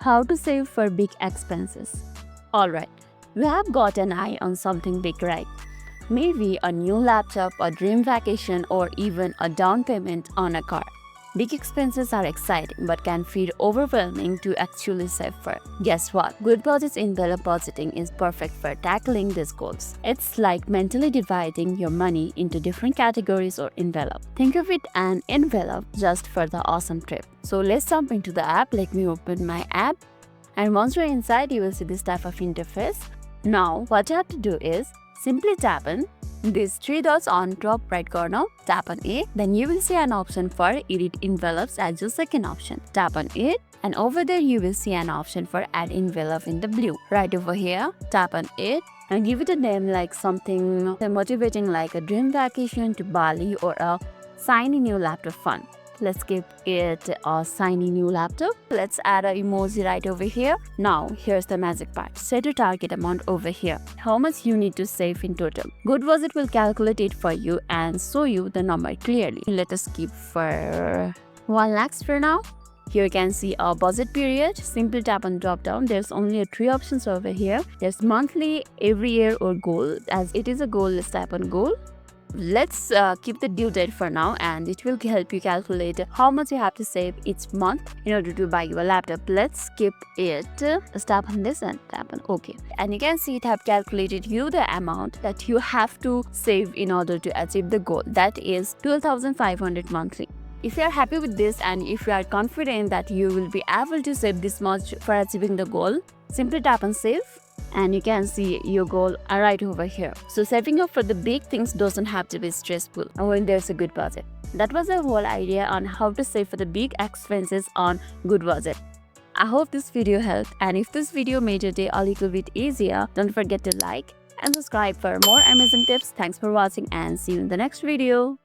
How to save for big expenses. Alright, we have got an eye on something big, right? Maybe a new laptop, a dream vacation, or even a down payment on a car. Big expenses are exciting but can feel overwhelming to actually save for. Guess what? Goodbudget's envelope budgeting is perfect for tackling these goals. It's like mentally dividing your money into different categories or envelopes. Think of it an envelope just for the awesome trip. So let's jump into the app. Let me open my app. And once you're inside, you will see this type of interface. Now, what you have to do is simply tap on these three dots on top right corner. Tap on it. Then you will see an option for edit envelopes as your second option. Tap on it. And over there, you will see an option for add envelope in the blue. Right over here, tap on it. And give it a name like something motivating like a dream vacation to Bali or a shiny new laptop fun. Let's give it a shiny new laptop. Let's add an emoji right over here. Now, here's the magic part. Set a target amount over here. How much you need to save in total. Goodbudget will calculate it for you and show you the number clearly. Let us keep for 1 lakh for now. Here you can see our budget period. Simply tap on drop down. There's only 3 options over here. There's monthly, every year, or goal. As it is a goal, let's tap on goal. Let's keep the due date for now, and it will help you calculate how much you have to save each month in order to buy your laptop. Let's skip it. Let's tap on this and tap on OK. And you can see it have calculated you the amount that you have to save in order to achieve the goal. That is 12,500 monthly. If you are happy with this and if you are confident that you will be able to save this much for achieving the goal, simply tap on save. And you can see your goal right over here. So saving up for the big things doesn't have to be stressful when there's a good budget. That was the whole idea on how to save for the big expenses on Goodbudget. I hope this video helped, and if this video made your day a little bit easier, don't forget to like and subscribe for more amazing tips. Thanks for watching and see you in the next video.